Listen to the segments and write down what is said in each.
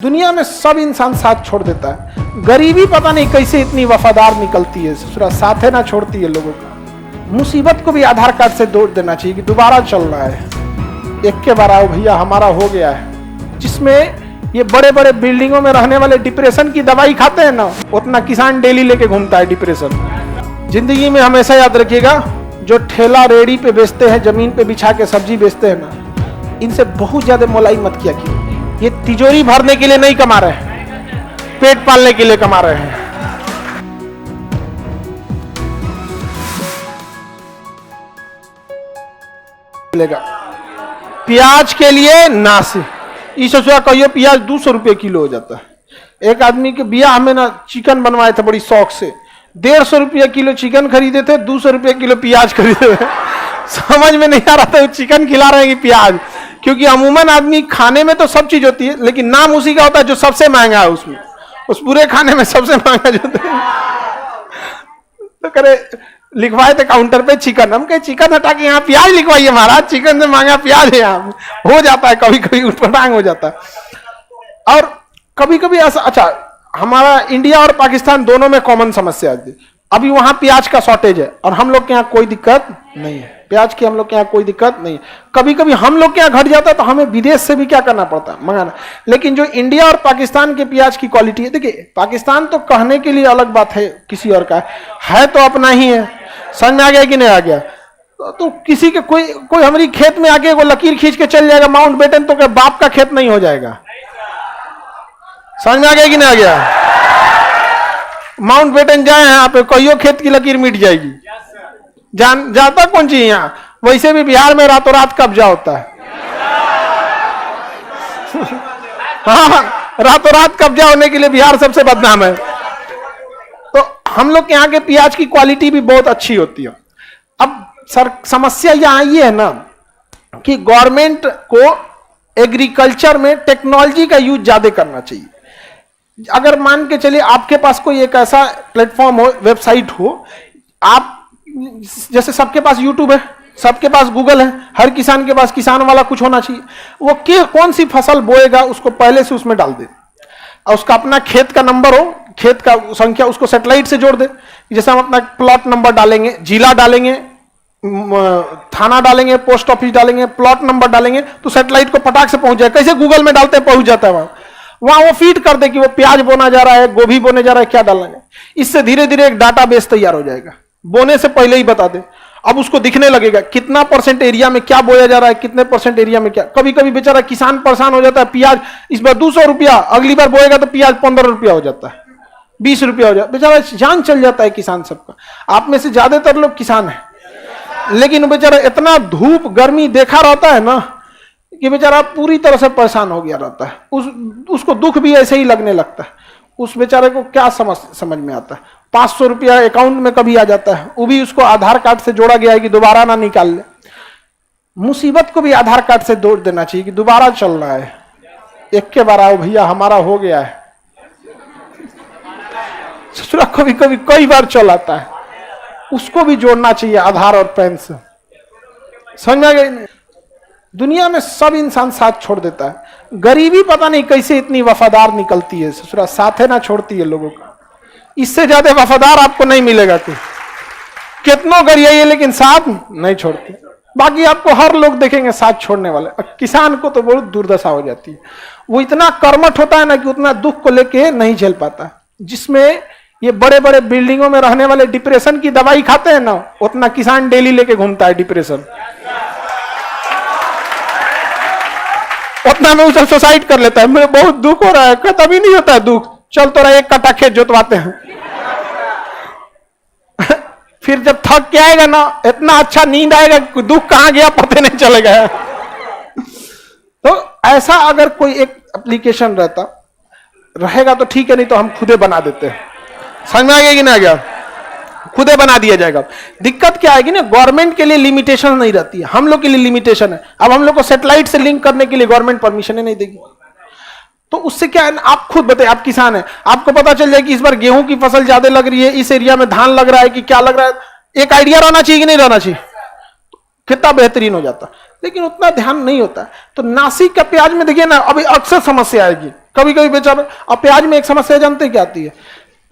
दुनिया में सब इंसान साथ छोड़ देता है, गरीबी पता नहीं कैसे इतनी वफादार निकलती है, ससुरा साथे ना छोड़ती है लोगों का। मुसीबत को भी आधार कार्ड से जोड़ देना चाहिए कि दोबारा चल रहा है, एक के बार आओ भैया हमारा हो गया है। जिसमें ये बड़े बड़े बिल्डिंगों में रहने वाले डिप्रेशन की दवाई खाते हैं ना, उतना किसान डेली लेके घूमता है डिप्रेशन। जिंदगी में हमेशा याद रखिएगा, जो ठेला रेड़ी पे बेचते हैं, जमीन पे बिछा के सब्जी बेचते हैं ना, इनसे बहुत ज्यादा मोलाई मत किया कीजिए। ये तिजोरी भरने के लिए नहीं कमा रहे हैं, पेट पालने के लिए कमा रहे हैं। प्याज के लिए नासी इस कहिए प्याज 200 रुपये किलो हो जाता है। एक आदमी के ब्याह में ना चिकन बनवाए थे बड़ी शौक से, 150 रुपये किलो चिकन खरीदे थे, 200 रुपये किलो प्याज खरीदे थे। समझ में नहीं आ रहा था वो चिकन खिला रहे हैं कि प्याज, क्योंकि अमूमन आदमी खाने में तो सब चीज होती है, लेकिन नाम उसी का होता है जो सबसे महंगा है उसमें, उस पूरे खाने में सबसे महंगा जो है। तो करे लिखवाए थे काउंटर पे चिकन, हम कहे चिकन हटा के यहाँ प्याज लिखवाइए महाराज, चिकन से महंगा प्याज है यहाँ। हो जाता है कभी कभी उठपटांग हो जाता है। और कभी कभी ऐसा, अच्छा हमारा इंडिया और पाकिस्तान दोनों में कॉमन समस्या है, अभी वहां प्याज का शॉर्टेज है और हम लोग के यहाँ कोई दिक्कत नहीं है, प्याज की हम लोग के यहाँ कोई दिक्कत नहीं है। कभी कभी हम लोग के यहाँ घट जाता है तो हमें विदेश से भी क्या करना पड़ता है, मंगाना। लेकिन जो इंडिया और पाकिस्तान के प्याज की क्वालिटी है, देखिए पाकिस्तान तो कहने के लिए अलग बात है, किसी और का है तो अपना ही है। समझ में आ गया कि नहीं आ गया? तो किसी के कोई हमारी खेत में आके वो लकीर खींच के चल जाएगा माउंटबेटन, तो क्या बाप का खेत नहीं हो जाएगा? समझ में आ गया कि नहीं आ गया? माउंटबेटन जाए यहाँ पे कहियो खेत की लकीर मिट जाएगी। जाता कौन चीज यहाँ? वैसे भी बिहार में रातों रात कब्जा होता है। हाँ, रातों रात कब्जा होने के लिए बिहार सबसे बदनाम है। तो हम लोग के यहाँ के प्याज की क्वालिटी भी बहुत अच्छी होती है। अब सर समस्या यहाँ ये है ना कि गवर्नमेंट को एग्रीकल्चर में टेक्नोलॉजी का यूज ज्यादा करना चाहिए। अगर मान के चलिए आपके पास कोई एक ऐसा प्लेटफॉर्म हो, वेबसाइट हो, आप जैसे सबके पास यूट्यूब है, सबके पास गूगल है, हर किसान के पास किसान वाला कुछ होना चाहिए। वो कौन सी फसल बोएगा उसको पहले से उसमें डाल दे, और उसका अपना खेत का नंबर हो, खेत का संख्या, उसको सैटेलाइट से जोड़ दे। जैसे हम अपना प्लॉट नंबर डालेंगे, जिला डालेंगे, थाना डालेंगे, पोस्ट ऑफिस डालेंगे, प्लॉट नंबर डालेंगे, तो सैटेलाइट को फटाक से पहुंच जाए। कैसे गूगल में डालते हैं पहुंच जाता है वहां वो फीड कर दे कि वो प्याज बोना जा रहा है, गोभी बोने जा रहा है, क्या डालना है। इससे धीरे धीरे एक डाटा बेस तैयार हो जाएगा, बोने से पहले ही बता दे। अब उसको दिखने लगेगा कितना % एरिया में क्या बोया जा रहा है, कितने % एरिया में क्या। कभी कभी बेचारा किसान परेशान हो जाता है, प्याज इस बार 200 रुपया, अगली बार बोएगा तो प्याज 15 रुपया हो जाता है, 20 रुपया हो जाता है, बेचारा जान चल जाता है किसान सबका। आप में से ज्यादातर लोग किसान है, लेकिन बेचारा इतना धूप गर्मी देखा रहता है ना कि बेचारा पूरी तरह से परेशान हो गया रहता है। उसको दुख भी ऐसे ही लगने लगता है। उस बेचारे को क्या समझ में आता है? 500 रुपया अकाउंट में कभी आ जाता है, वो भी उसको आधार कार्ड से जोड़ा गया है कि दोबारा ना निकाल ले। मुसीबत को भी आधार कार्ड से जोड़ देना चाहिए कि दोबारा चल रहा है, एक के बार आओ भैया हमारा हो गया है। ससुरा कभी कभी कई बार चल आता है, उसको भी जोड़ना चाहिए आधार और पैन से। समझ में आ गई? दुनिया में सब इंसान साथ छोड़ देता है, गरीबी पता नहीं कैसे इतनी वफादार निकलती है, ससुरा साथे ना छोड़ती है लोगों का। इससे ज्यादा वफादार आपको नहीं मिलेगा कोई, कितनों गरियाइए लेकिन साथ नहीं छोड़ते। बाकी आपको हर लोग देखेंगे साथ छोड़ने वाले। किसान को तो बहुत दुर्दशा हो जाती है, वो इतना कर्मठ होता है ना कि उतना दुख को लेके नहीं झेल पाता। जिसमें ये बड़े बड़े बिल्डिंगों में रहने वाले डिप्रेशन की दवाई खाते हैं ना, उतना किसान डेली लेके घूमता है डिप्रेशन, उतना में उसे सुसाइड कर लेता है। मुझे बहुत दुख हो रहा है, तभी नहीं होता है दुख, चल तो रहा एक कटा खेत जोतवाते हैं। फिर जब थक के आएगा ना, इतना अच्छा नींद आएगा, दुख कहां गया पता नहीं चलेगा। तो ऐसा अगर कोई एक एप्लीकेशन रहेगा तो ठीक है, नहीं तो हम खुदे बना देते हैं। समझ में आ गया कि नहीं आ गया? खुदे बना दिया जाएगा। दिक्कत क्या आएगी ना, गवर्नमेंट के लिए लिमिटेशन नहीं रहती है, हम लोग के लिए लिमिटेशन है। अब हम लोग को सैटेलाइट से लिंक करने के लिए गवर्नमेंट परमिशन नहीं देगी, तो उससे क्या है ना, आप खुद बताइए, आप किसान हैं, आपको पता चल जाए कि इस बार गेहूं की फसल ज्यादा लग रही है, इस एरिया में धान लग रहा है कि क्या लग रहा है। एक आइडिया रहना चाहिए कि नहीं रहना चाहिए? कितना बेहतरीन हो जाता, लेकिन उतना ध्यान नहीं होता। तो नासिक का प्याज में देखिए ना, अभी अक्सर समस्या आएगी, कभी कभी बेचारा। अब प्याज में एक समस्या जानते क्या आती है,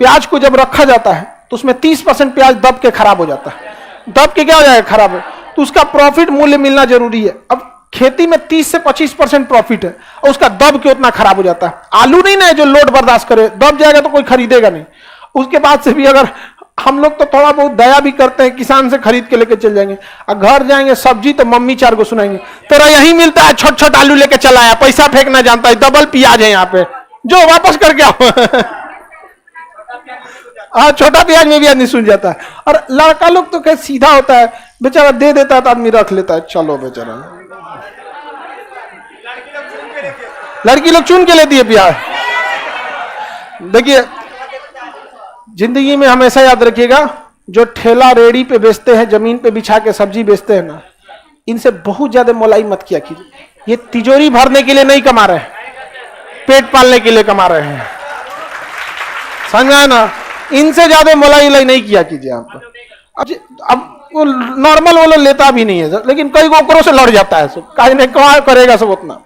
प्याज को जब रखा जाता है तो उसमें 30% प्याज दब के खराब हो जाता है। दब के क्या हो जाएगा, खराब है, तो उसका प्रॉफिट मूल्य मिलना जरूरी है। अब खेती में 30 से 25% प्रॉफिट है और उसका दब के उतना खराब हो जाता है। आलू नहीं ना है जो लोड बर्दाश्त करे, दब जाएगा तो कोई खरीदेगा नहीं। उसके बाद से भी अगर हम लोग तो थोड़ा बहुत दया भी करते हैं, किसान से खरीद के लेके चल जाएंगे, और घर जाएंगे सब्जी तो मम्मी 4 को सुनाएंगे, तेरा यही मिलता है, छोट छोट आलू लेके चला आया, पैसा फेंकना जानता है, डबल प्याज है यहाँ पे, जो वापस करके आओ। हाँ, छोटा प्याज में भी आदमी सुन जाता है। और लड़का लोग तो कैसे सीधा होता है, बेचारा दे देता है तो आदमी रख लेता है, चलो बेचारा। लड़की लोग चुन के लेती है प्याज। देखिए, जिंदगी में हमेशा याद रखिएगा, जो ठेला रेड़ी पे बेचते हैं, जमीन पे बिछा के सब्जी बेचते हैं ना, इनसे बहुत ज्यादा मोलाई मत किया कीजिए। ये तिजोरी भरने के लिए नहीं कमा रहे हैं, पेट पालने के लिए कमा रहे हैं, समझा ना। इनसे ज्यादा मोलाई नहीं किया कीजिए आप। अब वो नॉर्मल वो लेता भी नहीं है, लेकिन कई गोकरों से लड़ जाता है सब, कहीं नहीं करेगा सब उतना।